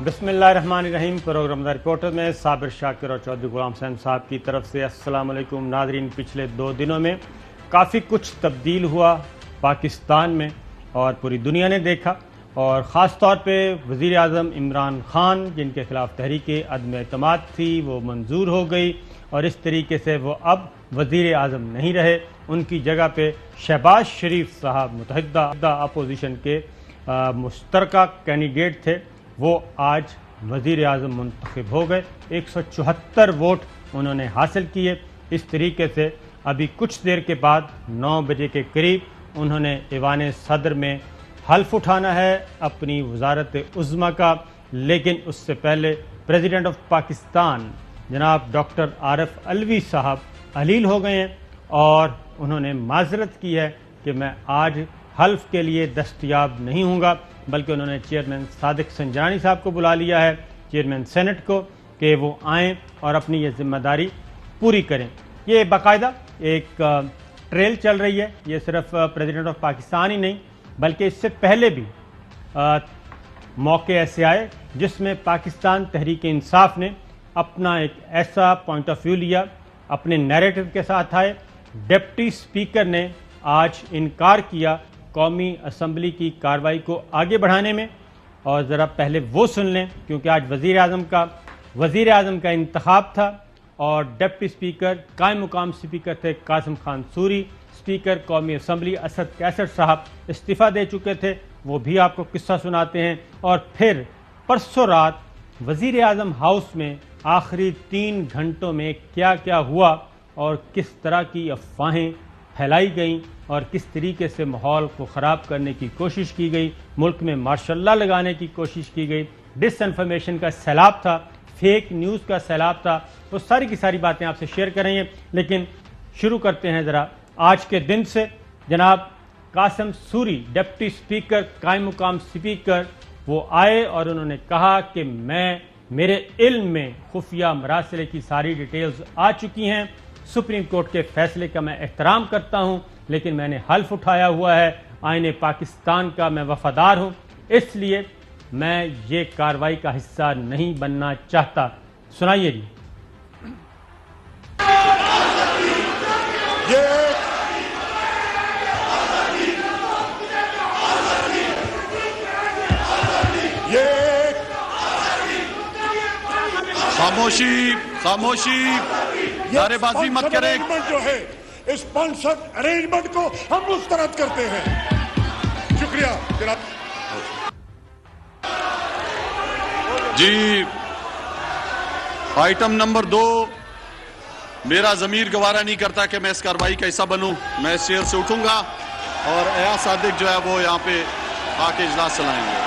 بسم اللہ الرحمن الرحیم۔ پروگرام دا رپورٹر میں صابر شاکر اور چودھری غلام حسین صاحب کی طرف سے السلام علیکم ناظرین۔ پچھلے 2 دنوں میں کافی کچھ تبدیل ہوا پاکستان میں اور پوری دنیا نے دیکھا، اور خاص طور پہ وزیر اعظم عمران خان جن کے خلاف تحریک عدم اعتماد تھی وہ منظور ہو گئی، اور اس طریقے سے وہ اب وزیر اعظم نہیں رہے۔ ان کی جگہ پہ شہباز شریف صاحب متحدہ اپوزیشن کے مشترکہ کینڈیڈیٹ تھے، وہ آج وزیر اعظم منتخب ہو گئے۔ 174 ووٹ انہوں نے حاصل کیے۔ اس طریقے سے ابھی کچھ دیر کے بعد 9 بجے کے قریب انہوں نے ایوان صدر میں حلف اٹھانا ہے اپنی وزارت عظمیٰ کا، لیکن اس سے پہلے پریزیڈنٹ آف پاکستان جناب ڈاکٹر عارف علوی صاحب علیل ہو گئے ہیں، اور انہوں نے معذرت کی ہے کہ میں آج حلف کے لیے دستیاب نہیں ہوں گا، بلکہ انہوں نے چیئرمین صادق سنجرانی صاحب کو بلا لیا ہے، چیئرمین سینٹ کو، کہ وہ آئیں اور اپنی یہ ذمہ داری پوری کریں۔ یہ باقاعدہ ایک ٹریل چل رہی ہے، یہ صرف پریزیڈنٹ آف پاکستان ہی نہیں بلکہ اس سے پہلے بھی موقع ایسے آئے جس میں پاکستان تحریک انصاف نے اپنا ایک ایسا پوائنٹ آف ویو لیا، اپنے نیریٹو کے ساتھ آئے۔ ڈپٹی اسپیکر نے آج انکار کیا قومی اسمبلی کی کارروائی کو آگے بڑھانے میں، اور ذرا پہلے وہ سن لیں کیونکہ آج وزیر اعظم کا انتخاب تھا، اور ڈپٹی اسپیکر قائم مقام اسپیکر تھے قاسم خان سوری، اسپیکر قومی اسمبلی اسد کیسر صاحب استعفیٰ دے چکے تھے، وہ بھی آپ کو قصہ سناتے ہیں۔ اور پھر پرسوں رات وزیر اعظم ہاؤس میں آخری 3 گھنٹوں میں کیا کیا ہوا اور کس طرح کی افواہیں پھیلائی گئیں اور کس طریقے سے ماحول کو خراب کرنے کی کوشش کی گئی، ملک میں ماشاء اللہ لگانے کی کوشش کی گئی، ڈس انفارمیشن کا سیلاب تھا، فیک نیوز کا سیلاب تھا، وہ ساری کی ساری باتیں آپ سے شیئر کریں گے۔ لیکن شروع کرتے ہیں ذرا آج کے دن سے۔ جناب قاسم سوری ڈپٹی اسپیکر قائم مقام اسپیکر وہ آئے اور انہوں نے کہا کہ میرے علم میں خفیہ مراسلے کی ساری ڈیٹیلز آ چکی ہیں، سپریم کورٹ کے فیصلے کا میں احترام کرتا ہوں، لیکن میں نے حلف اٹھایا ہوا ہے آئین پاکستان کا، میں وفادار ہوں، اس لیے میں یہ کارروائی کا حصہ نہیں بننا چاہتا۔ سنائیے جی۔ خاموشی نعرے بازی مت کریں۔ جو ہے اسپانسرڈ ارینجمنٹ کو ہم مسترد کرتے ہیں۔ شکریہ جناب جی۔ آئٹم نمبر 2، میرا ضمیر گوارا نہیں کرتا کہ میں اس کارروائی کا حصہ بنوں، میں اس چیئر سے اٹھوں گا اور ایاز صادق جو ہے وہ یہاں پہ آ کے اجلاس چلائیں گے۔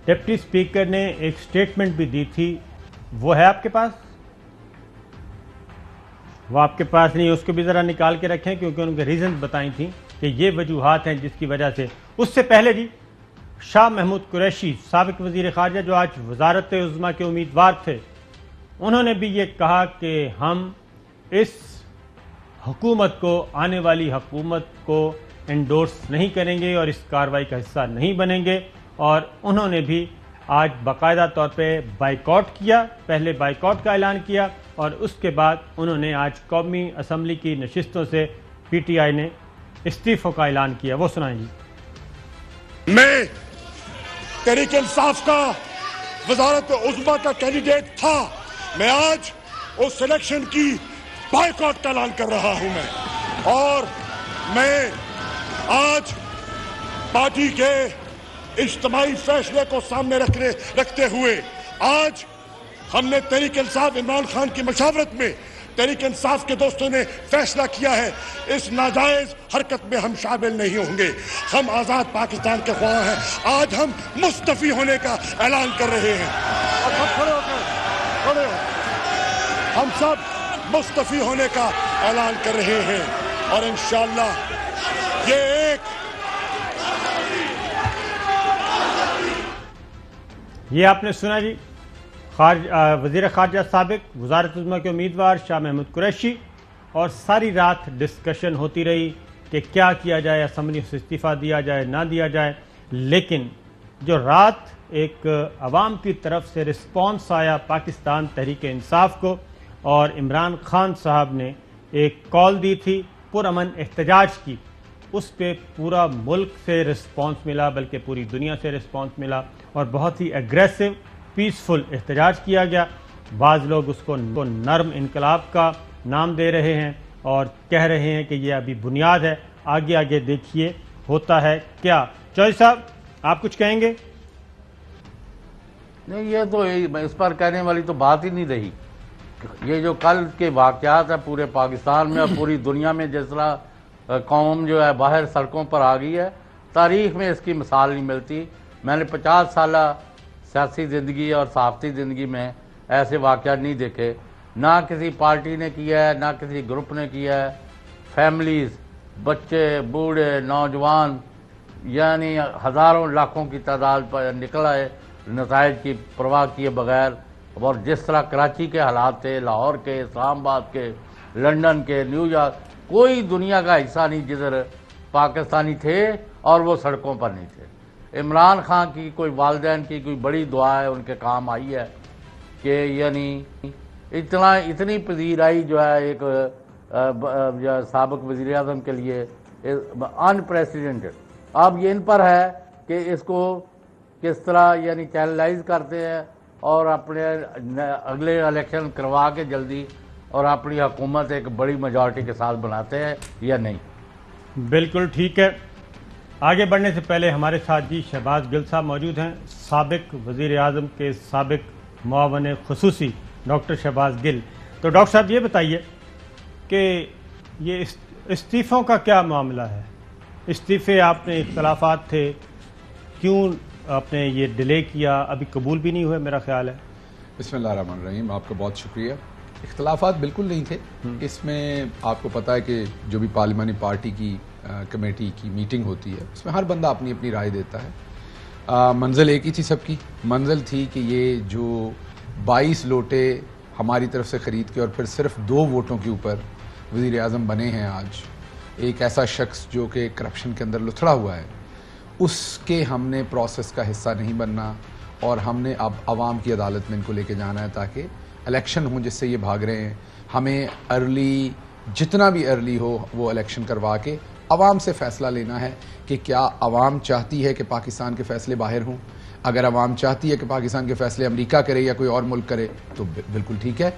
ڈپٹی اسپیکر نے ایک سٹیٹمنٹ بھی دی تھی، وہ ہے آپ کے پاس؟ وہ آپ کے پاس نہیں، اس کو بھی ذرا نکال کے رکھیں کیونکہ ان کے ریزنز بتائی تھیں کہ یہ وجوہات ہیں جس کی وجہ سے۔ اس سے پہلے جی شاہ محمود قریشی سابق وزیر خارجہ جو آج وزارت عظمیٰ کے امیدوار تھے، انہوں نے بھی یہ کہا کہ ہم اس حکومت کو، آنے والی حکومت کو انڈورس نہیں کریں گے اور اس کارروائی کا حصہ نہیں بنیں گے، اور انہوں نے بھی آج باقاعدہ طور پہ بائیکاٹ کیا، پہلے بائیکاٹ کا اعلان کیا اور اس کے بعد انہوں نے آج قومی اسمبلی کی نشستوں سے پی ٹی آئی نے استعفوں کا اعلان کیا۔ وہ سنائیں جی۔ میں تحریک انصاف کا وزارت عظمیٰ کا کینڈیڈیٹ تھا، میں آج اس سلیکشن کی بائیکاٹ کا اعلان کر رہا ہوں اور میں آج پارٹی کے اجتماعی فیصلے کو سامنے رکھتے ہوئے آج ہم نے تحریک انصاف عمران خان کی مشاورت میں تحریک انصاف کے دوستوں نے فیصلہ کیا ہے، اس ناجائز حرکت میں ہم شامل نہیں ہوں گے۔ ہم آزاد پاکستان کے خواہاں ہیں، آج ہم مستعفی ہونے کا اعلان کر رہے ہیں۔ ہم سب مستعفی ہونے کا اعلان کر رہے ہیں اور انشاءاللہ یہ آپ نے سنا جی، وزیر خارجہ سابق وزارت عظمیٰ کے امیدوار شاہ محمود قریشی، اور ساری رات ڈسکشن ہوتی رہی کہ کیا کیا جائے، اسمبلی سے استعفیٰ دیا جائے نہ دیا جائے۔ لیکن جو رات ایک عوام کی طرف سے رسپانس آیا پاکستان تحریک انصاف کو، اور عمران خان صاحب نے ایک کال دی تھی پرامن احتجاج کی، اس پہ پورا ملک سے رسپانس ملا، بلکہ پوری دنیا سے رسپانس ملا، اور بہت ہی ایگریسو پیسفل احتجاج کیا گیا۔ بعض لوگ اس کو نرم انقلاب کا نام دے رہے ہیں اور کہہ رہے ہیں کہ یہ ابھی بنیاد ہے، آگے آگے دیکھیے ہوتا ہے کیا۔ چوہدری صاحب آپ کچھ کہیں گے؟ نہیں، یہ تو اس پر کہنے والی تو بات ہی نہیں رہی۔ یہ جو کل کے واقعات ہیں پورے پاکستان میں اور پوری دنیا میں، جس طرح قوم جو ہے باہر سڑکوں پر آ گئی ہے، تاریخ میں اس کی مثال نہیں ملتی۔ میں نے 50 سالہ سیاسی زندگی اور صحافتی زندگی میں ایسے واقعات نہیں دیکھے، نہ کسی پارٹی نے کیا ہے، نہ کسی گروپ نے کیا ہے۔ فیملیز، بچے، بوڑھے، نوجوان، یعنی ہزاروں لاکھوں کی تعداد پر نکل آئے نتائج کی پرواہ کیے بغیر، اور جس طرح کراچی کے حالات تھے، لاہور کے، اسلام آباد کے، لندن کے، نیو یارک، کوئی دنیا کا حصہ نہیں جدھر پاکستانی تھے اور وہ سڑکوں پر نہیں تھے۔ عمران خان کی کوئی والدین کی کوئی بڑی دعا ہے ان کے کام آئی ہے کہ یعنی اتنی پذیرائی جو ہے ایک سابق وزیر اعظم کے لیے انپریسیڈنٹڈ۔ اب یہ ان پر ہے کہ اس کو کس طرح یعنی چینلائز کرتے ہیں اور اپنے اگلے الیکشن کروا کے جلدی اور اپنی حکومت ایک بڑی میجارٹی کے ساتھ بناتے ہیں یا نہیں۔ بالکل ٹھیک ہے۔ آگے بڑھنے سے پہلے ہمارے ساتھ جی شہباز گل صاحب موجود ہیں، سابق وزیر اعظم کے سابق معاون خصوصی ڈاکٹر شہباز گل۔ تو ڈاکٹر صاحب یہ بتائیے کہ یہ استعفوں کا کیا معاملہ ہے؟ استعفے آپ نے، اختلافات تھے، کیوں آپ نے یہ ڈیلے کیا؟ ابھی قبول بھی نہیں ہوئے میرا خیال ہے۔ بسم اللہ الرحمن الرحیم، آپ کا بہت شکریہ۔ اختلافات بالکل نہیں تھے، اس میں آپ کو پتہ ہے کہ جو بھی پارلیمانی پارٹی کی کمیٹی کی میٹنگ ہوتی ہے اس میں ہر بندہ اپنی اپنی رائے دیتا ہے۔ منزل ایک ہی تھی، سب کی منزل تھی کہ یہ جو 22 لوٹے ہماری طرف سے خرید کے اور پھر صرف 2 ووٹوں کے اوپر وزیر اعظم بنے ہیں آج، ایک ایسا شخص جو کہ کرپشن کے اندر لتھڑا ہوا ہے، اس کے ہم نے پروسیس کا حصہ نہیں بننا، اور ہم نے اب عوام کی عدالت میں ان کو لے کے جانا ہے تاکہ الیکشن ہوں، جس سے یہ بھاگ رہے ہیں۔ ہمیں ارلی، جتنا بھی ارلی ہو وہ الیکشن کروا کے عوام سے فیصلہ لینا ہے کہ کیا عوام چاہتی ہے کہ پاکستان کے فیصلے باہر ہوں۔ اگر عوام چاہتی ہے کہ پاکستان کے فیصلے امریکہ کرے یا کوئی اور ملک کرے تو بالکل ٹھیک ہے۔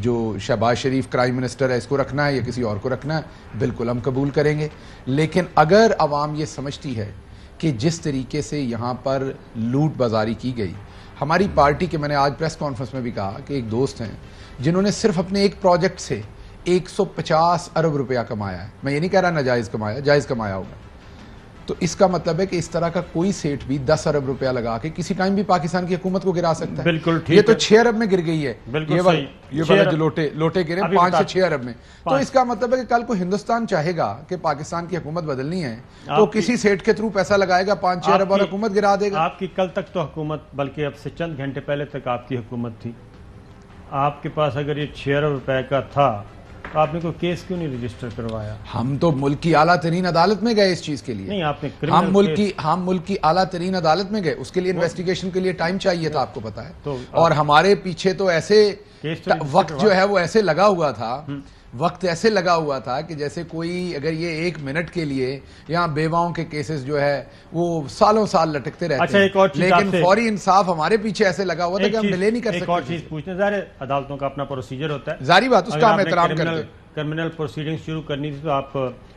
جو شہباز شریف پرائم منسٹر ہے اس کو رکھنا ہے یا کسی اور کو رکھنا ہے، بالکل ہم قبول کریں گے۔ لیکن اگر عوام یہ سمجھتی ہے کہ جس طریقے سے یہاں پر لوٹ بازاری کی گئی، ہماری پارٹی کے، میں نے آج پریس کانفرنس میں بھی کہا کہ ایک دوست ہیں جنہوں نے صرف اپنے ایک پروجیکٹ سے 150 ارب روپیہ کمایا ہے۔ میں یہ نہیں کہہ رہا ناجائز کمایا، جائز کمایا ہوگا۔ تو اس کا مطلب ہے کہ اس طرح کا کوئی سیٹ بھی 10 ارب روپیہ لگا کے کسی ٹائم بھی پاکستان کی حکومت کو گرا سکتا ہے۔ بالکل ٹھیک ہے۔ یہ تو 6 ارب میں گر گئی ہے، بالکل صحیح، یہ والا جو لوٹے گرے 5 سے 6 ارب میں۔ تو اس کا مطلب ہے کہ کل کو ہندوستان چاہے گا کہ پاکستان کی حکومت بدلنی ہے تو کسی سیٹ کے تھرو پیسہ لگائے گا، 5-6 ارب اور حکومت گرا دے گا۔ آپ کی کل تک تو حکومت، بلکہ اب سے چند گھنٹے پہلے تک آپ کی حکومت تھی، آپ کے پاس اگر یہ 6 ارب روپے کا تھا تو آپ نے کوئی کیس کیوں نہیں رجسٹر کروایا؟ ہم تو ملک کی اعلیٰ ترین عدالت میں گئے اس چیز کے لیے۔ نہیں، آپ نے ہم ملک کی اعلیٰ ترین عدالت میں گئے، اس کے لیے انویسٹیگیشن کے لیے ٹائم چاہیے تھا، آپ کو پتا ہے۔ اور ہمارے پیچھے تو ایسے وقت جو ہے وہ ایسے لگا ہوا تھا، وقت ایسے لگا ہوا تھا کہ جیسے کوئی اگر یہ 1 منٹ کے لیے یہاں بیواؤں کے کیسز جو ہے وہ سالوں سال لٹکتے رہتے ہیں، لیکن فوری انصاف ہمارے پیچھے ایسے لگا ہوا تھا کہ ہم ڈیلے نہیں کر سکتے۔ ایک اور چیز پوچھنے، ظاہر ہے عدالتوں کا اپنا پروسیجر ہوتا ہے، ظاہری بات، اس کا ہم احترام کرتے ہیں۔ کرمنل پروسیڈنگ شروع کرنی تھی تو آپ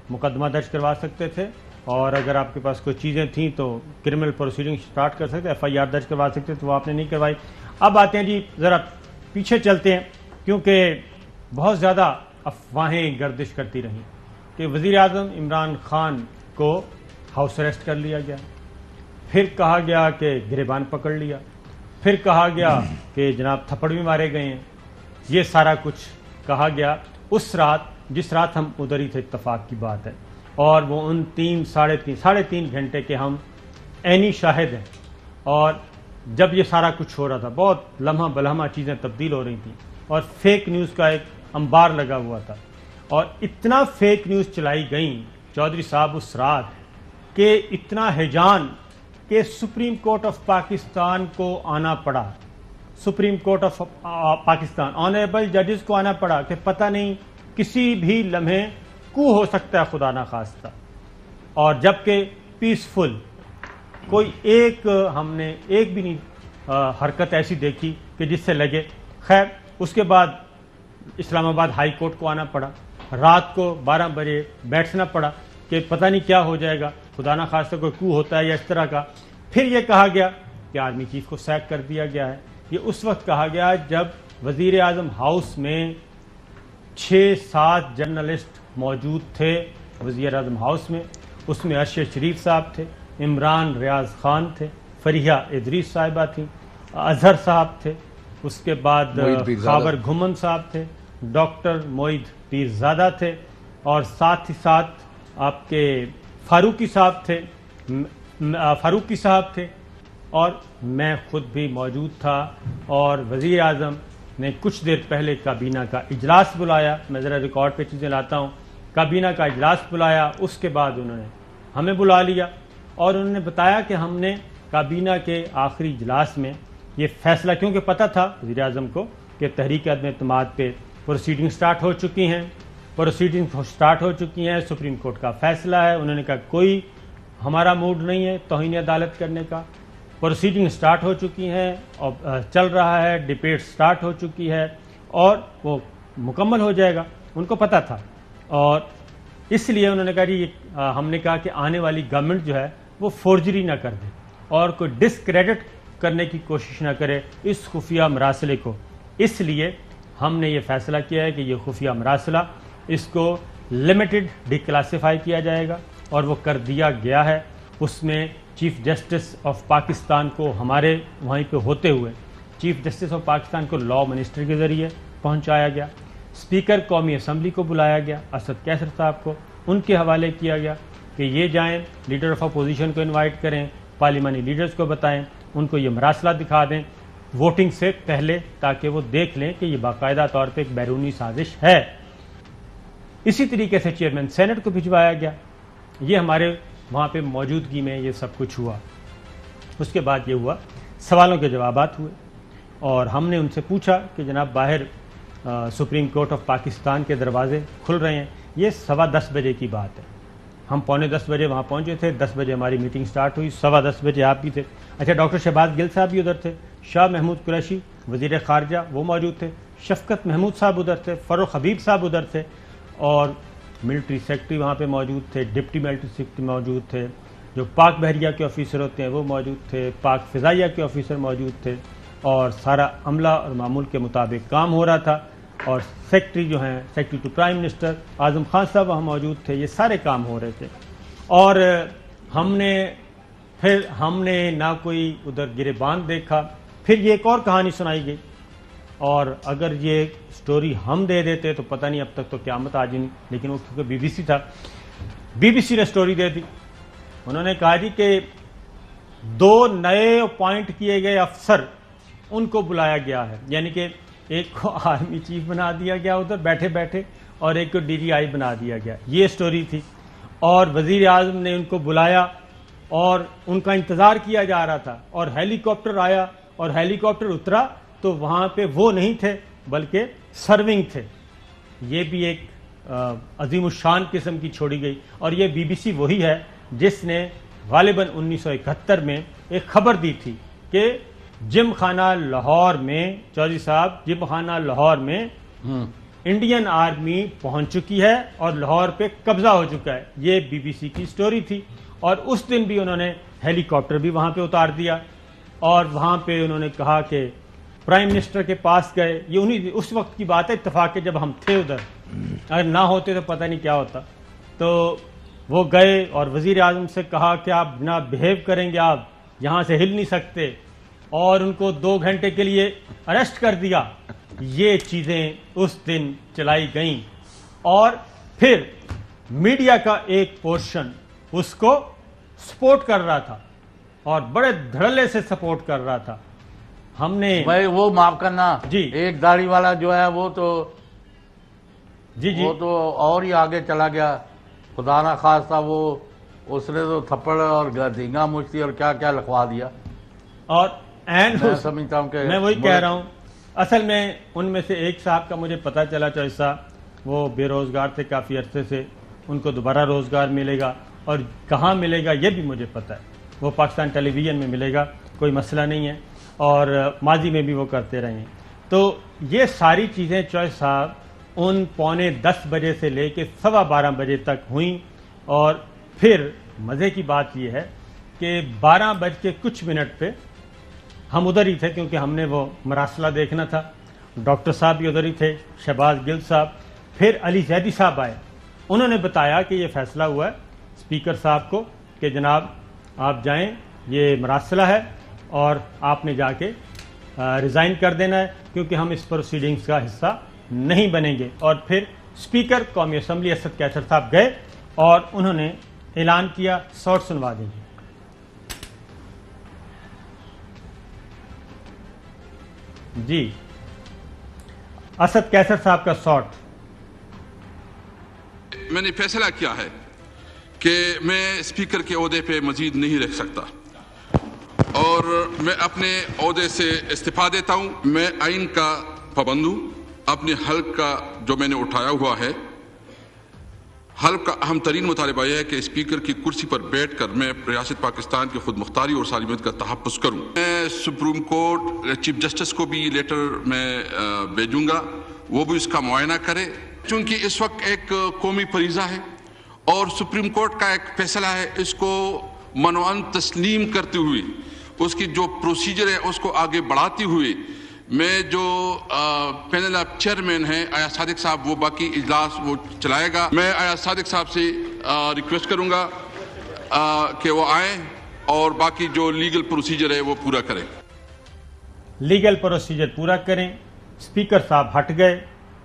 مقدمہ درج کروا سکتے تھے، اور اگر آپ کے پاس کوئی چیزیں تھیں تو کرمنل پروسیڈنگ سٹارٹ کر سکتے، FIR درج کروا سکتے، تو وہ آپ نے نہیں کروائی۔ اب آتے ہیں جی، ذرا پیچھے چلتے ہیں، کیونکہ بہت زیادہ افواہیں گردش کرتی رہیں کہ وزیر اعظم عمران خان کو ہاؤس اریسٹ کر لیا گیا، پھر کہا گیا کہ گریبان پکڑ لیا، پھر کہا گیا کہ جناب تھپڑ بھی مارے گئے ہیں۔ یہ سارا کچھ کہا گیا اس رات، جس رات ہم ادھر ہی تھے، اتفاق کی بات ہے، اور وہ ان 3-3.5 گھنٹے کے ہم عینی شاہد ہیں۔ اور جب یہ سارا کچھ ہو رہا تھا، بہت لمحہ بلمحہ چیزیں تبدیل ہو رہی تھیں، اور فیک نیوز کا ایک انبار لگا ہوا تھا، اور اتنا فیک نیوز چلائی گئیں چودھری صاحب اس رات کہ اتنا ہیجان کہ سپریم کورٹ آف پاکستان کو آنا پڑا، supreme court of Pakistan honourable ججز کو آنا پڑا کہ پتہ نہیں کسی بھی لمحے کو ہو سکتا ہے خدا نخواستہ، اور جبکہ پیسفل کوئی ایک ہم نے ایک بھی نہیں حرکت ایسی دیکھی کہ جس سے لگے. خیر اس کے بعد اسلام آباد ہائی کورٹ کو آنا پڑا، رات کو 12 بجے بیٹھنا پڑا کہ پتہ نہیں کیا ہو جائے گا، خدا نخواستہ کوئی کو ہوتا ہے یا اس طرح کا. پھر یہ کہا گیا کہ آرمی چیف کو سیک کر دیا گیا ہے. یہ اس وقت کہا گیا جب وزیر اعظم ہاؤس میں 6-7 جرنلسٹ موجود تھے وزیر اعظم ہاؤس میں. اس میں ارشد شریف صاحب تھے، عمران ریاض خان. فریحہ ادریس صاحبہ تھیں، اظہر صاحب تھے، اس کے بعد خاور گھمن صاحب تھے، ڈاکٹر معید پیرزادہ تھے، اور ساتھ ہی ساتھ آپ کے فاروقی صاحب تھے، اور میں خود بھی موجود تھا. اور وزیر اعظم نے کچھ دیر پہلے کابینہ کا اجلاس بلایا. میں ذرا ریکارڈ پہ چیزیں لاتا ہوں. کابینہ کا اجلاس بلایا، اس کے بعد انہوں نے ہمیں بلا لیا اور انہوں نے بتایا کہ ہم نے کابینہ کے آخری اجلاس میں یہ فیصلہ، کیونکہ پتہ تھا وزیر اعظم کو کہ تحریک عدم اعتماد پہ پروسیڈنگ سٹارٹ ہو چکی ہیں، سپریم کورٹ کا فیصلہ ہے. انہوں نے کہا کوئی ہمارا موڈ نہیں ہے توہین عدالت کرنے کا، پروسیڈنگ سٹارٹ ہو چکی ہیں اور چل رہا ہے، ڈبیٹ سٹارٹ ہو چکی ہے اور وہ مکمل ہو جائے گا. ان کو پتہ تھا، اور اس لیے انہوں نے کہا جی ہم نے کہا کہ آنے والی گورنمنٹ جو ہے وہ فورجری نہ کر دے اور کوئی ڈسکریڈٹ کرنے کی کوشش نہ کرے اس خفیہ مراسلے کو. اس لیے ہم نے یہ فیصلہ کیا ہے کہ یہ خفیہ مراسلہ اس کو لمیٹڈ ڈیکلاسیفائی کیا جائے گا، اور وہ کر دیا گیا ہے. اس میں چیف جسٹس آف پاکستان کو ہمارے وہیں پہ ہوتے ہوئے چیف جسٹس آف پاکستان کو لاء منسٹر کے ذریعے پہنچایا گیا. اسپیکر قومی اسمبلی کو بلایا گیا، اسد کیسر صاحب کو، ان کے حوالے کیا گیا کہ یہ جائیں لیڈر آف اپوزیشن کو انوائٹ کریں، پارلیمانی لیڈرز کو بتائیں، ان کو یہ مراسلہ دکھا دیں ووٹنگ سے پہلے، تاکہ وہ دیکھ لیں کہ یہ باقاعدہ طور پہ ایک بیرونی سازش ہے. اسی طریقے سے چیئرمین سینٹ کو بھجوایا گیا. یہ ہمارے وہاں پہ موجودگی میں یہ سب کچھ ہوا. اس کے بعد یہ ہوا سوالوں کے جوابات ہوئے، اور ہم نے ان سے پوچھا کہ جناب باہر سپریم کورٹ آف پاکستان کے دروازے کھل رہے ہیں. یہ 10:15 بجے کی بات ہے. ہم 9:45 بجے وہاں پہنچے تھے، 10 بجے ہماری میٹنگ سٹارٹ ہوئی، 10:15 بجے آپ بھی تھے. اچھا ڈاکٹر شہباز گل صاحب بھی ادھر تھے، شاہ محمود قریشی وزیر خارجہ وہ موجود تھے، شفقت محمود صاحب ادھر تھے، فروخ حبیب صاحب ادھر تھے، اور ملٹری سیکرٹری وہاں پہ موجود تھے، ڈپٹی ملٹری سیکرٹری موجود تھے، جو پاک بحریہ کے آفیسر ہوتے ہیں وہ موجود تھے، پاک فضائیہ کے آفیسر موجود تھے، اور سارا عملہ اور معمول کے مطابق کام ہو رہا تھا. اور سیکرٹری جو ہیں secretary to prime minister Azam Khan صاحب وہاں موجود تھے. یہ سارے کام ہو رہے تھے. اور ہم نے نہ کوئی ادھر گریبان دیکھا. پھر یہ ایک اور کہانی سنائی گئی، اور اگر یہ سٹوری ہم دے دیتے تو پتہ نہیں اب تک تو قیامت آ جانی، لیکن وہ کیونکہ بی بی سی تھا، بی بی سی نے سٹوری دے دی. انہوں نے کہا جی کہ 2 نئے اپوائنٹ کیے گئے افسر ان کو بلایا گیا ہے، یعنی کہ ایک کو آرمی چیف بنا دیا گیا ادھر بیٹھے بیٹھے، اور ایک کو ڈی جی آئی بنا دیا گیا. یہ سٹوری تھی. اور وزیر اعظم نے ان کو بلایا اور ان کا انتظار کیا جا رہا تھا، اور ہیلی کاپٹر آیا اور ہیلی کاپٹر اترا تو وہاں پہ وہ نہیں تھے بلکہ سرونگ تھے. یہ بھی ایک عظیم الشان قسم کی چھوڑی گئی. اور یہ بی بی سی وہی ہے جس نے غالباً 1971 میں ایک خبر دی تھی کہ جم خانہ لاہور میں، چودھری صاحب جم خانہ لاہور میں انڈین آرمی پہنچ چکی ہے اور لاہور پہ قبضہ ہو چکا ہے. یہ بی بی سی کی سٹوری تھی. اور اس دن بھی انہوں نے ہیلی کاپٹر بھی وہاں پہ اتار دیا، اور وہاں پہ انہوں نے کہا کہ پرائم منسٹر کے پاس گئے. یہ اس وقت کی بات ہے، اتفاق جب ہم تھے ادھر، اگر نہ ہوتے تو پتہ نہیں کیا ہوتا. تو وہ گئے اور وزیر اعظم سے کہا کہ آپ جناب بہیو کریں گے، آپ یہاں سے ہل نہیں سکتے، اور ان کو 2 گھنٹے کے لیے اریسٹ کر دیا. یہ چیزیں اس دن چلائی گئیں. اور پھر میڈیا کا ایک پورشن اس کو سپورٹ کر رہا تھا، اور بڑے دھڑلے سے سپورٹ کر رہا تھا. ہم نے بھائی وہ معاف کرنا جی، ایک داڑھی والا جو ہے وہ تو جی وہ تو اور ہی آگے چلا گیا. خدا نہ خواستہ وہ اس نے تو تھپڑ اور دھینگا مشتی اور کیا کیا لکھوا دیا. اور میں سمجھتا ہوں کہ میں وہی کہہ رہا ہوں. اصل میں ان میں سے ایک صاحب کا مجھے پتہ چلا چوہے صاحب وہ بے روزگار تھے کافی عرصے سے, ان کو دوبارہ روزگار ملے گا, اور کہاں ملے گا یہ بھی مجھے پتہ ہے. وہ پاکستان ٹیلی ویژن میں ملے گا, کوئی مسئلہ نہیں ہے, اور ماضی میں بھی وہ کرتے رہے ہیں. تو یہ ساری چیزیں چوہے صاحب ان 9:45 بجے سے لے کے 12:15 بجے تک ہوئیں. اور پھر مزے کی بات یہ ہے کہ 12 بج کے کچھ منٹ پہ ہم ادھر ہی تھے, کیونکہ ہم نے وہ مراسلہ دیکھنا تھا. ڈاکٹر صاحب بھی ادھر ہی تھے, شہباز گل صاحب. پھر علی زیدی صاحب آئے, انہوں نے بتایا کہ یہ فیصلہ ہوا ہے اسپیکر صاحب کو کہ جناب آپ جائیں, یہ مراسلہ ہے اور آپ نے جا کے ریزائن کر دینا ہے, کیونکہ ہم اس پروسیڈنگز کا حصہ نہیں بنیں گے. اور پھر اسپیکر قومی اسمبلی اسد کیسر صاحب گئے اور انہوں نے اعلان کیا. سوٹ سنوا دیں گے. جی اسد کیسر صاحب کا سوٹ. میں نے فیصلہ کیا ہے کہ میں اسپیکر کے عہدے پہ مزید نہیں رہ سکتا اور میں اپنے عہدے سے استعفا دیتا ہوں. میں آئین کا پابند ہوں. اپنے حلق کا جو میں نے اٹھایا ہوا ہے, حلق کا اہم ترین مطالبہ یہ ہے کہ اسپیکر کی کرسی پر بیٹھ کر میں ریاست پاکستان کی خود مختاری اور سالمیت کا تحفظ کروں. میں سپریم کورٹ چیف جسٹس کو بھی لیٹر میں بھیجوں گا, وہ بھی اس کا معائنہ کرے, چونکہ اس وقت ایک قومی فریضہ ہے اور سپریم کورٹ کا ایک فیصلہ ہے. اس کو منوعاً تسلیم کرتے ہوئے اس کی جو پروسیجر ہے اس کو آگے بڑھاتے ہوئے میں جو پینل آف چیئرمین ہیں آیا صادق صاحب, وہ باقی اجلاس وہ چلائے گا. میں آیا صادق صاحب سے ریکویسٹ کروں گا کہ وہ آئیں اور باقی جو لیگل پروسیجر ہے وہ پورا کریں. لیگل پروسیجر پورا کریں. اسپیکر صاحب ہٹ گئے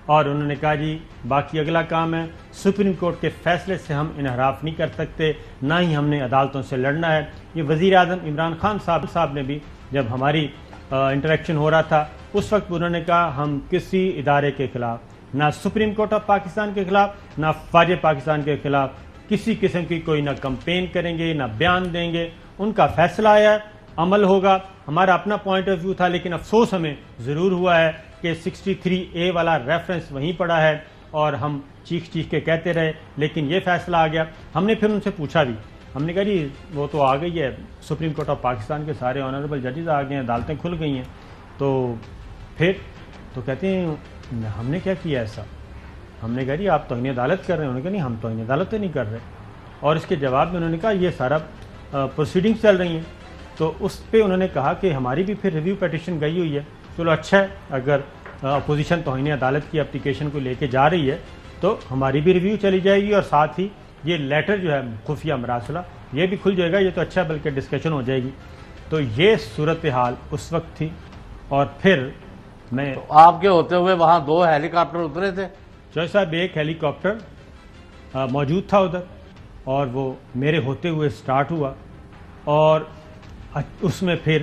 اور انہوں نے کہا جی باقی اگلا کام ہے, سپریم کورٹ کے فیصلے سے ہم انحراف نہیں کر سکتے, نہ ہی ہم نے عدالتوں سے لڑنا ہے. یہ وزیر اعظم عمران خان صاحب نے بھی جب ہماری انٹریکشن ہو رہا تھا اس وقت انہوں نے کہا ہم کسی ادارے کے خلاف, نہ سپریم کورٹ آف پاکستان کے خلاف, نہ فوج پاکستان کے خلاف کسی قسم کی کوئی نہ کمپین کریں گے, نہ بیان دیں گے. ان کا فیصلہ آیا ہے, عمل ہوگا. ہمارا اپنا پوائنٹ آف ویو تھا, لیکن افسوس ہمیں ضرور ہوا ہے کہ 63A والا ریفرنس وہیں پڑا ہے اور ہم چیخ کے کہتے رہے, لیکن یہ فیصلہ آ گیا. ہم نے پھر ان سے پوچھا بھی, ہم نے کہا جی وہ تو آ گئی ہے, سپریم کورٹ آف پاکستان کے سارے آنریبل ججز آ گئے ہیں, عدالتیں کھل گئی ہیں, تو پھر تو کہتے ہیں ہم نے کیا کیا ایسا. ہم نے کہا جی آپ توہین عدالت کر رہے ہیں. انہوں نے کہا نہیں ہم توہین عدالت نہیں کر رہے. اور اس کے جواب میں انہوں نے کہا یہ سارا پروسیڈنگز چل رہی ہیں. تو اس پہ انہوں نے کہا کہ ہماری بھی پھر ریویو پیٹیشن گئی ہوئی ہے. چلو اچھا ہے, اگر اپوزیشن توہین عدالت کی اپلیکیشن کو لے کے جا رہی ہے تو ہماری بھی ریویو چلی جائے گی, اور ساتھ ہی یہ لیٹر جو ہے خفیہ مراسلہ یہ بھی کھل جائے گا. یہ تو اچھا, بلکہ ڈسکشن ہو جائے گی. تو یہ صورتحال اس وقت تھی. اور پھر میں آپ کے ہوتے ہوئے وہاں 2 ہیلی کاپٹر اترے تھے. چوہے صاحب ایک ہیلی کاپٹر موجود تھا ادھر, اور وہ میرے ہوتے ہوئے سٹارٹ ہوا, اور اس میں پھر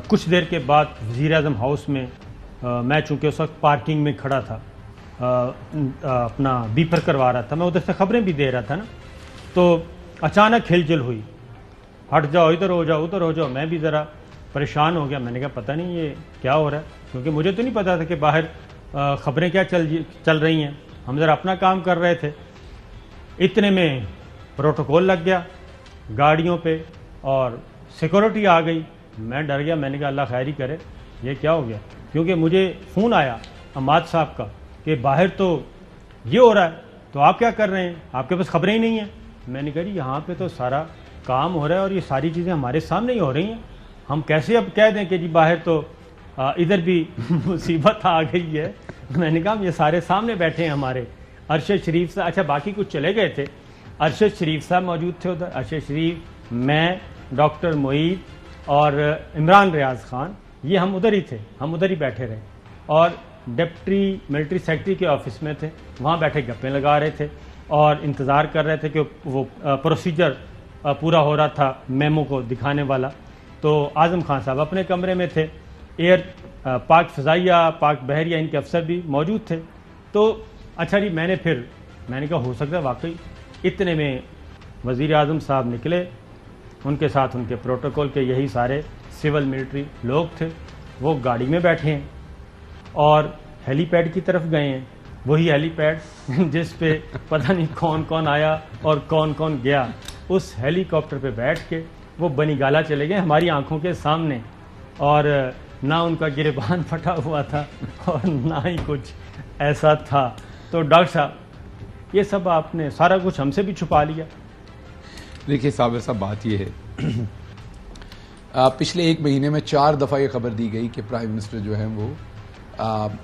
کچھ دیر کے بعد وزیر اعظم ہاؤس میں میں چونکہ اس وقت پارکنگ میں کھڑا تھا, اپنا بیپر کروا رہا تھا, میں ادھر سے خبریں بھی دے رہا تھا نا, تو اچانک ہلچل ہوئی, ہٹ جاؤ, ادھر ہو جاؤ, ادھر ہو جاؤ. میں بھی ذرا پریشان ہو گیا. میں نے کہا پتہ نہیں یہ کیا ہو رہا ہے, کیونکہ مجھے تو نہیں پتا تھا کہ باہر خبریں کیا چل رہی ہیں. ہم ذرا اپنا کام کر رہے تھے. اتنے میں پروٹوکول لگ گیا گاڑیوں پہ اور سیکورٹی آ گئی. میں ڈر گیا. میں نے کہا اللہ خیر ہی کرے, یہ کیا ہو گیا, کیونکہ مجھے فون آیا عماد صاحب کا کہ باہر تو یہ ہو رہا ہے, تو آپ کیا کر رہے ہیں, آپ کے پاس خبریں ہی نہیں ہیں. میں نے کہا جی یہاں پہ تو سارا کام ہو رہا ہے اور یہ ساری چیزیں ہمارے سامنے ہی ہو رہی ہیں, ہم کیسے اب کہہ دیں کہ جی باہر تو ادھر بھی مصیبت آ گئی ہے. میں نے کہا یہ سارے سامنے بیٹھے ہیں ہمارے. ارشد شریف صاحب, اچھا باقی کچھ چلے گئے تھے, ارشد شریف صاحب موجود تھے ادھر. ارشد شریف, میں, ڈاکٹر معید اور عمران ریاض خان, یہ ہم ادھر ہی تھے, ہم ادھر ہی بیٹھے رہے. اور ڈپٹی ملٹری سیکرٹری کے آفس میں تھے, وہاں بیٹھے گپیں لگا رہے تھے اور انتظار کر رہے تھے کہ وہ پروسیجر پورا ہو رہا تھا میمو کو دکھانے والا. تو اعظم خان صاحب اپنے کمرے میں تھے, ایئر پاک فضائیہ, پاک بحریہ, ان کے افسر بھی موجود تھے. تو اچھا جی میں نے کہا ہو سکتا ہے واقعی. اتنے میں وزیر اعظم صاحب نکلے، ان کے ساتھ ان کے پروٹوکول کے یہی سارے سول ملٹری لوگ تھے، وہ گاڑی میں بیٹھے ہیں اور ہیلی پیڈ کی طرف گئے ہیں، وہی ہیلی پیڈ جس پہ پتہ نہیں کون کون آیا اور کون کون گیا، اس ہیلی کاپٹر پہ بیٹھ کے وہ بنی گالا چلے گئے ہماری آنکھوں کے سامنے، اور نہ ان کا گریبان پھٹا ہوا تھا اور نہ ہی کچھ ایسا تھا۔ تو ڈاکٹر صاحب یہ سب آپ نے سارا کچھ ہم سے بھی چھپا لیا۔ دیکھیے صابر صاحب، بات یہ ہے پچھلے 1 مہینے میں 4 دفعہ یہ خبر دی گئی کہ پرائم منسٹر جو ہیں وہ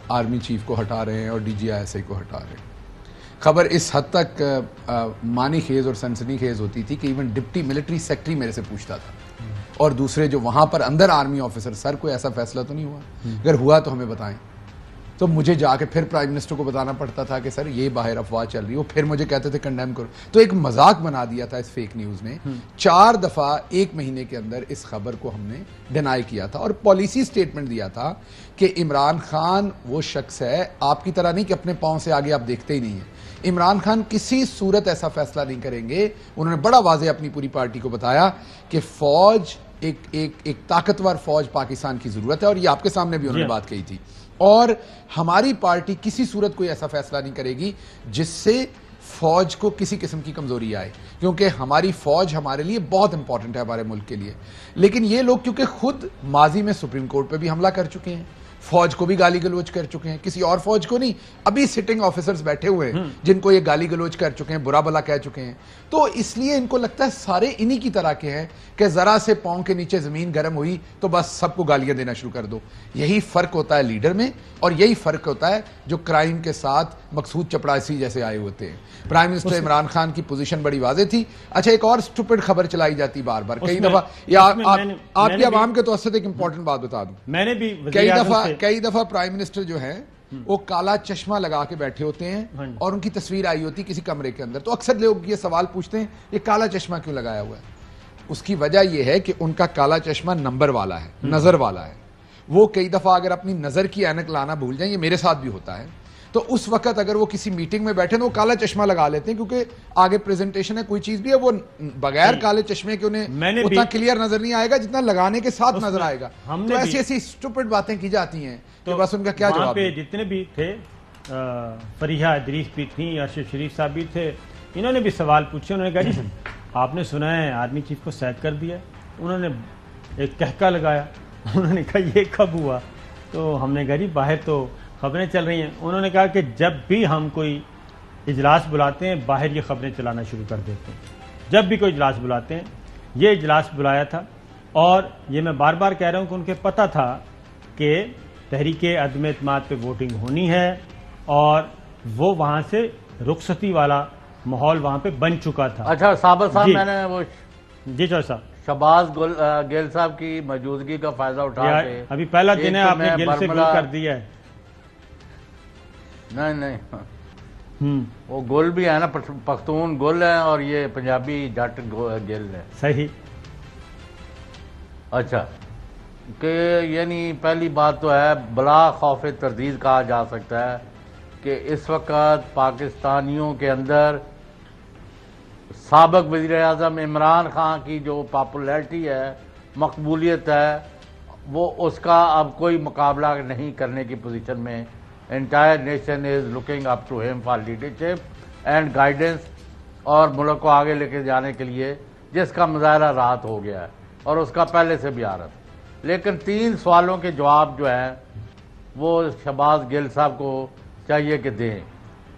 آرمی چیف کو ہٹا رہے ہیں اور D G I S I کو ہٹا رہے ہیں۔ خبر اس حد تک معنی خیز اور سنسنی خیز ہوتی تھی کہ ایون ڈپٹی ملٹری سیکٹری میرے سے پوچھتا تھا، اور دوسرے جو وہاں پر اندر آرمی آفیسر، سر کوئی ایسا فیصلہ تو نہیں ہوا؟ اگر ہوا تو ہمیں بتائیں۔ تو مجھے جا کے پھر پرائم منسٹر کو بتانا پڑتا تھا کہ سر یہ باہر افواہ چل رہی ہے، وہ پھر مجھے کہتے تھے کنڈیم کرو۔ تو ایک مذاق بنا دیا تھا اس فیک نیوز نے۔ 4 دفعہ 1 مہینے کے اندر اس خبر کو ہم نے ڈینائی کیا تھا اور پالیسی سٹیٹمنٹ دیا تھا کہ عمران خان وہ شخص ہے، آپ کی طرح نہیں کہ اپنے پاؤں سے آگے آپ دیکھتے ہی نہیں ہیں۔ عمران خان کسی صورت ایسا فیصلہ نہیں کریں گے۔ انہوں نے بڑا واضح اپنی پوری پارٹی کو بتایا کہ فوج ایک طاقتور فوج پاکستان کی ضرورت ہے، اور یہ آپ کے سامنے بھی انہوں نے بات کہی تھی، اور ہماری پارٹی کسی صورت کوئی ایسا فیصلہ نہیں کرے گی جس سے فوج کو کسی قسم کی کمزوری آئے، کیونکہ ہماری فوج ہمارے لیے بہت امپورٹنٹ ہے، ہمارے ملک کے لیے۔ لیکن یہ لوگ کیونکہ خود ماضی میں سپریم کورٹ پہ بھی حملہ کر چکے ہیں، فوج کو بھی گالی گلوچ کر چکے ہیں، کسی اور فوج کو نہیں، ابھی سٹنگ آفیسرز بیٹھے ہوئے ہیں جن کو یہ گالی گلوچ کر چکے ہیں، برا بلا کہہ چکے ہیں۔ تو اس لیے ان کو لگتا ہے سارے انہی کی طرح کے ہیں کہ ذرا سے پاؤں کے نیچے زمین گرم ہوئی تو بس سب کو گالیاں دینا شروع کر دو۔ یہی فرق ہوتا ہے لیڈر میں، اور یہی فرق ہوتا ہے جو کرائم کے ساتھ مقصود چپڑاسی جیسے آئے ہوتے ہیں۔ پرائم منسٹر عمران خان کی پوزیشن بڑی واضح تھی۔ اچھا، ایک اور سٹوپڈ خبر چلائی جاتی بار بار کئی دفعہ، آپ کی عوام کے توسط ایک امپورٹنٹ بات بتا دوں، میں نے بھی کئی دفعہ پرائم منسٹر جو ہیں وہ کالا چشمہ لگا کے بیٹھے ہوتے ہیں اور ان کی تصویر آئی ہوتی کسی کمرے کے اندر، تو اکثر لوگ یہ سوال پوچھتے ہیں یہ کالا چشمہ کیوں لگایا ہوا ہے؟ اس کی وجہ یہ ہے کہ ان کا کالا چشمہ نمبر والا ہے، نظر والا ہے۔ وہ کئی دفعہ اگر اپنی نظر کی اینک لانا بھول جائیں، یہ میرے ساتھ بھی ہوتا ہے، تو اس وقت اگر وہ کسی میٹنگ میں بیٹھے تو وہ کالا چشمہ لگا لیتے ہیں، کیونکہ آگے پریزنٹیشن ہے، کوئی چیز بھی ہے، وہ بغیر کالے چشمے کے انہیں اتنا کلیئر نظر نہیں آئے گا جتنا لگانے کے ساتھ نظر آئے گا۔ تو ایسی ایسی سٹوپڈ باتیں کی جاتی ہیں کہ بس ان کا کیا جواب۔ وہاں پہ جتنے بھی تھے، فریحہ ادریس بھی تھیں، ارشد شریف صاحب بھی تھے، انہوں نے بھی سوال پوچھے۔ انہوں نے کہا جی آپ نے سنا ہے آرمی چیف کو سیک کر دیا؟ انہوں نے ایک کہکا لگایا، انہوں نے کہا یہ کب ہوا؟ تو ہم نے کہا جی باہر تو خبریں چل رہی ہیں۔ انہوں نے کہا کہ جب بھی ہم کوئی اجلاس بلاتے ہیں باہر یہ خبریں چلانا شروع کر دیتے ہیں، جب بھی کوئی اجلاس بلاتے ہیں۔ یہ اجلاس بلایا تھا، اور یہ میں بار بار کہہ رہا ہوں کہ ان کے پتہ تھا کہ تحریک عدم اعتماد پہ ووٹنگ ہونی ہے، اور وہ وہاں سے رخصتی والا ماحول وہاں پہ بن چکا تھا۔ اچھا صابر صاحب، میں نے وہ جی چوہر صاحب شہباز گل صاحب کی موجودگی کا فائدہ اٹھا کے ابھی پہلا دن ہے آپ نے گل سے گل کر دیا ہے۔ نہیں، وہ گل بھی ہے نا، پختون گل ہے اور یہ پنجابی جٹ گل ہے۔ صحیح۔ اچھا، کہ یعنی پہلی بات تو ہے بلا خوف تردید کہا جا سکتا ہے کہ اس وقت پاکستانیوں کے اندر سابق وزیر اعظم عمران خان کی جو پاپولیرٹی ہے، مقبولیت ہے، وہ اس کا اب کوئی مقابلہ نہیں کرنے کی پوزیشن میں۔ Entire nation is looking up to him for leadership and guidance, اور ملک کو آگے لے کے جانے کے لیے، جس کا مظاہرہ رات ہو گیا ہے اور اس کا پہلے سے بھی آ رہا تھا۔ لیکن 3 سوالوں کے جواب جو ہیں وہ شہباز گل صاحب کو چاہیے کہ دیں۔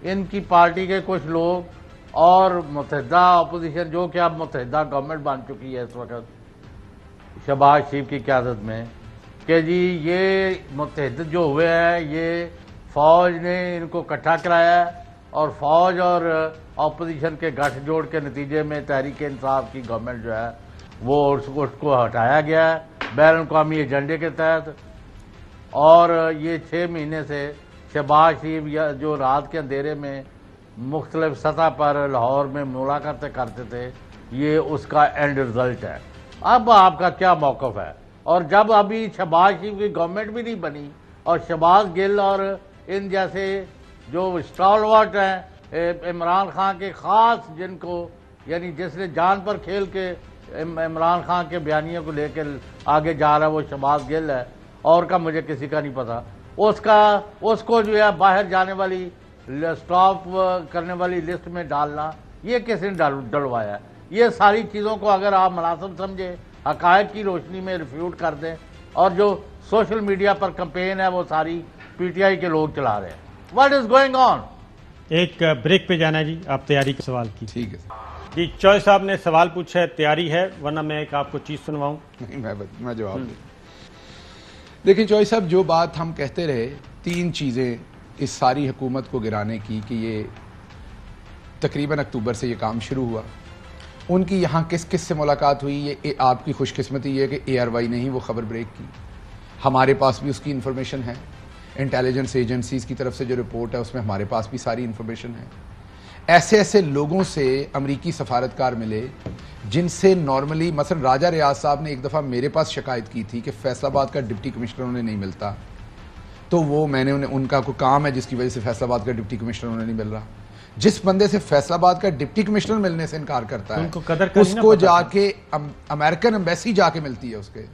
ان کی پارٹی کے کچھ لوگ اور متحدہ اپوزیشن، جو کہ اب متحدہ گورنمنٹ بن چکی ہے اس وقت شہباز شریف کی قیادت میں، کہ جی یہ متحد جو ہوئے ہیں یہ فوج نے ان کو اکٹھا کرایا ہے، اور فوج اور اپوزیشن کے گٹھ جوڑ کے نتیجے میں تحریک انصاف کی گورنمنٹ جو ہے وہ اس کو ہٹایا گیا ہے بین الاقوامی ایجنڈے کے تحت۔ اور یہ 6 مہینے سے شہباز شریف جو رات کے اندھیرے میں مختلف سطح پر لاہور میں ملاقاتیں کرتے تھے، یہ اس کا اینڈ رزلٹ ہے۔ اب آپ کا کیا موقف ہے؟ اور جب ابھی شہباز شریف کی گورنمنٹ بھی نہیں بنی، اور شہباز گل اور ان جیسے جو اسٹال ورٹ ہیں عمران خان کے خاص، جن کو یعنی جس نے جان پر کھیل کے عمران خان کے بیانیے کو لے کے آگے جا رہا ہے وہ شہباز گل ہے، اور کا مجھے کسی کا نہیں پتا، اس کو جو ہے باہر جانے والی سٹاپ کرنے والی لسٹ میں ڈالنا، یہ کس نے ڈلوایا ہے؟ یہ ساری چیزوں کو اگر آپ مناسب سمجھے، حقائق کی روشنی میں ریفیوٹ کر دیں، اور جو سوشل میڈیا پر کمپین ہے وہ ساری پی ٹی آئی کے لوگ چلا رہے ہیں. What is going on? ایک بریک پہ جانا ہے جی. آپ تیاری کا سوال کی. ٹھیک ہے جی چوہے صاحب نے سوال پوچھا ہے، تیاری ہے ورنہ میں ایک آپ کو چیز سنواؤں. میں جواب دوں. دیکھیں چوہے صاحب، جو بات ہم کہتے رہے، 3 چیزیں اس ساری حکومت کو گرانے کی کہ یہ تقریباً اکتوبر سے یہ کام شروع ہوا. ان کی یہاں کس کس سے ملاقات ہوئی، یہ آپ کی خوش قسمتی یہ ہے کہ اے آر وائی نے ہی وہ خبر بریک کی. ہمارے پاس بھی اس کی انفارمیشن ہے، انٹیلیجنس ایجنسیز کی طرف سے جو رپورٹ ہے اس میں ہمارے پاس بھی ساری انفارمیشن ہے. ایسے لوگوں سے امریکی سفارتکار ملے جن سے نارملی، مثلا راجہ ریاض صاحب نے ایک دفعہ میرے پاس شکایت کی تھی کہ فیصل آباد کا ڈپٹی کمشنر انہیں نہیں ملتا، تو وہ میں نے ان کا کوئی کام ہے جس کی وجہ سے فیصل آباد کا ڈپٹی کمشنر انہیں نہیں مل رہا. جس بندے سے فیصل آباد کا ڈپٹی کمشنر ملنے سے انکار کرتا ہے اس کو جا کے امریکن ایمبیسی جا کے ملتی ہے اس کے.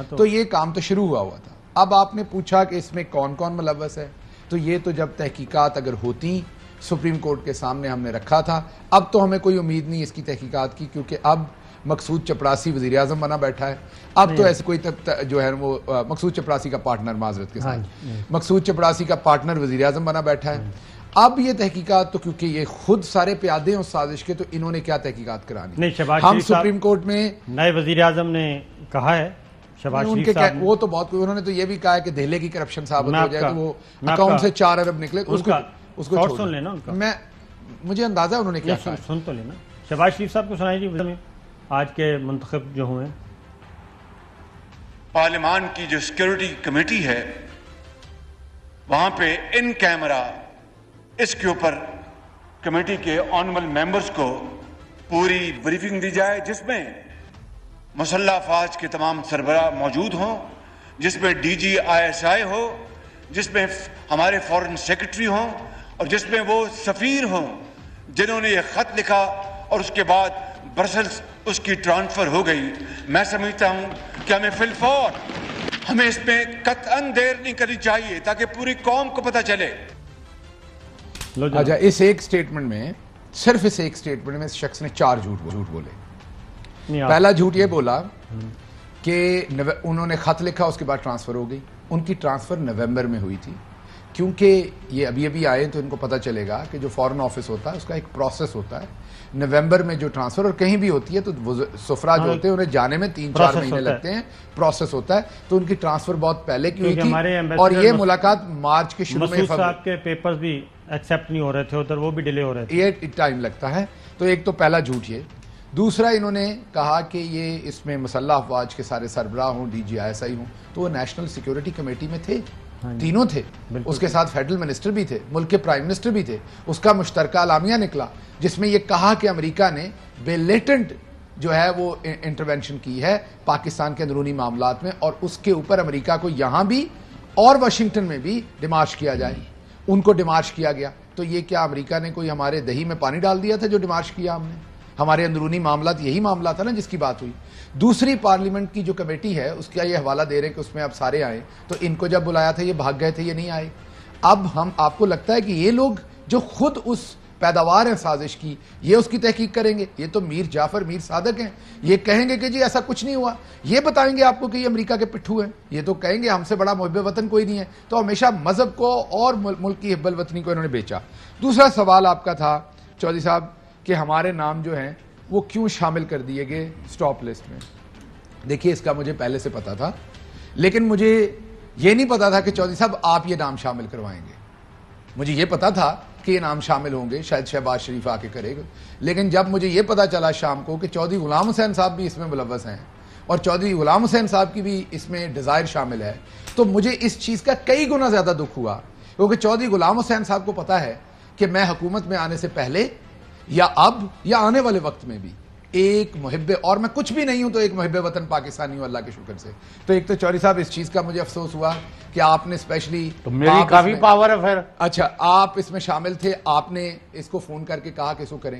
تو یہ کام تو شروع ہوا تھا. اب آپ نے پوچھا کہ اس میں کون کون ملوث ہے، تو یہ تو جب تحقیقات اگر ہوتی سپریم کورٹ کے سامنے ہم نے رکھا تھا. اب تو ہمیں کوئی امید نہیں اس کی تحقیقات کی، کیونکہ اب مقصود چپڑاسی وزیر اعظم بنا بیٹھا ہے. اب تو ایسے کوئی جو ہے وہ مقصود چپڑاسی کا پارٹنر، معذرت کے ساتھ مقصود چپڑاسی کا پارٹنر وزیر اعظم بنا بیٹھا ہے. اب یہ تحقیقات تو کیونکہ یہ خود سارے پیادے ہیں اس سازش کے، تو انہوں نے کیا تحقیقات کرانی. ہم سپریم کورٹ میں نئے وزیر اعظم نے کہا ہے، شہباز شریف صاحب وہ تو بہت، انہوں نے تو یہ بھی کہا ہے کہ دہلے کی کرپشن ثابت ہو جائے تو وہ اکاؤنٹ سے 4 ارب نکلے. اس کو سن لینا ان کا، مجھے اندازہ انہوں نے کیا کہا. سن تو لینا. شہباز شریف صاحب کو سنائیں جی. آج کے منتخب جو ہوئے، پارلیمان کی جو سیکیورٹی کمیٹی ہے وہاں پہ ان کیمرہ اس کے اوپر کمیٹی کے آنریبل ممبرز کو پوری بریفنگ دی جائے، جس میں مسلح افواج کے تمام سربراہ موجود ہوں، جس میں D G I S I ہو، جس میں ہمارے فارن سیکرٹری ہوں، اور جس میں وہ سفیر ہوں جنہوں نے یہ خط لکھا اور اس کے بعد برسلز اس کی ٹرانسفر ہو گئی. میں سمجھتا ہوں کہ ہمیں فی الفور ہمیں اس میں قطعاً دیر نہیں کرنی چاہیے تاکہ پوری قوم کو پتہ چلے. اچھا، اس ایک سٹیٹمنٹ میں، صرف اس ایک سٹیٹمنٹ میں اس شخص نے 4 جھوٹ بولے. پہلا جھوٹ یہ بولا کہ انہوں نے خط لکھا اس کے بعد ٹرانسفر ہو گئی. ان کی ٹرانسفر نومبر میں ہوئی تھی، کیونکہ یہ ابھی آئے تو ان کو پتہ چلے گا کہ جو فارن آفس ہوتا ہے اس کا ایک پروسیس ہوتا ہے. نومبر میں جو ٹرانسفر، اور کہیں بھی ہوتی ہے تو سفرا جو ہوتے ہیں انہیں جانے میں 3-4 مہینے لگتے ہیں، پروسیس ہوتا ہے. تو ان کی ٹرانسفر بہت پہلے کی ہوئی تھی، اور یہ ملاقات مارچ کے شروع میں، صاحب کے پیپرز بھی ایکسیپٹ نہیں ہو رہے تھے ادھر، وہ بھی ڈیلے ہو رہے تھے، یہ ٹائم لگتا ہے. تو ایک تو پہلا جھوٹ یہ. دوسرا، انہوں نے کہا کہ یہ اس میں مسلح افواج کے سارے سربراہ ہوں، D G I S I ہوں، تو وہ نیشنل سیکیورٹی کمیٹی میں تھے، تینوں تھے. اس کے ساتھ فیڈرل منسٹر بھی تھے، ملک کے پرائم منسٹر بھی تھے. اس کا مشترکہ اعلامیہ نکلا جس میں یہ کہا کہ امریکہ نے بیلیٹنٹ جو ہے وہ انٹرونشن کی ہے پاکستان کے اندرونی معاملات میں، اور اس کے اوپر امریکہ کو یہاں بھی اور واشنگٹن میں بھی ڈیمارش کیا جائے. ان کو ڈیمارش کیا گیا. تو یہ کیا امریکہ نے کوئی ہمارے دہی میں پانی ڈال دیا تھا جو ڈیمارش کیا ہم نے؟ ہمارے اندرونی معاملات یہی معاملہ تھا نا جس کی بات ہوئی. دوسری پارلیمنٹ کی جو کمیٹی ہے اس کا یہ حوالہ دے رہے کہ اس میں اب سارے آئے، تو ان کو جب بلایا تھا یہ بھاگ گئے تھے، یہ نہیں آئے. اب ہم آپ کو لگتا ہے کہ یہ لوگ جو خود اس پیداوار ہیں سازش کی، یہ اس کی تحقیق کریں گے؟ یہ تو میر جعفر میر صادق ہیں، یہ کہیں گے کہ جی ایسا کچھ نہیں ہوا. یہ بتائیں گے آپ کو کہ یہ امریکہ کے پٹھو ہیں. یہ تو کہیں گے ہم سے بڑا محب وطن کوئی نہیں ہے. تو ہمیشہ مذہب کو اور ملک کی حب الوطنی کو انہوں نے بیچا. دوسرا سوال آپ کا تھا چودھری صاحب کہ ہمارے نام جو ہیں وہ کیوں شامل کر دیے گئے سٹاپ لسٹ میں. دیکھیے اس کا مجھے پہلے سے پتا تھا، لیکن مجھے یہ نہیں پتا تھا کہ چودھری صاحب آپ یہ نام شامل کروائیں گے. مجھے یہ پتا تھا کہ یہ نام شامل ہوں گے، شاید شہباز شریف آ کے کرے گا. لیکن جب مجھے یہ پتا چلا شام کو کہ چودھری غلام حسین صاحب بھی اس میں ملوث ہیں اور چودھری غلام حسین صاحب کی بھی اس میں ڈیزائر شامل ہے، تو مجھے اس چیز کا کئی گنا زیادہ دکھ ہوا. کیونکہ چودھری غلام حسین صاحب کو پتا ہے کہ میں حکومت میں آنے سے پہلے یا اب یا آنے والے وقت میں بھی ایک محب، اور میں کچھ بھی نہیں ہوں تو ایک محب وطن پاکستانی ہوں اللہ کے شکر سے. تو ایک تو چودھری صاحب اس چیز کا مجھے افسوس ہوا کہ آپ نے اسپیشلی، تو میری کافی پاور ہے پھر. اچھا، آپ اس میں شامل تھے، آپ نے اس کو فون کر کے کہا کہ اس کو کریں.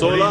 16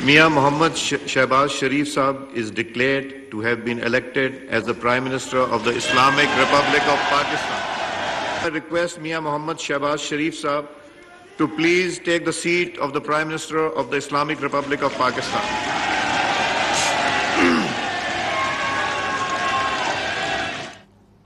Mia Mohammad Shehbaz Sharif Saab is declared to have been elected as the Prime Minister of the Islamic Republic of Pakistan. I request Mia Mohammad Shehbaz Sharif Saab to please take the seat of the Prime Minister of the Islamic Republic of Pakistan.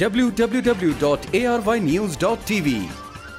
www.arYnews.tv।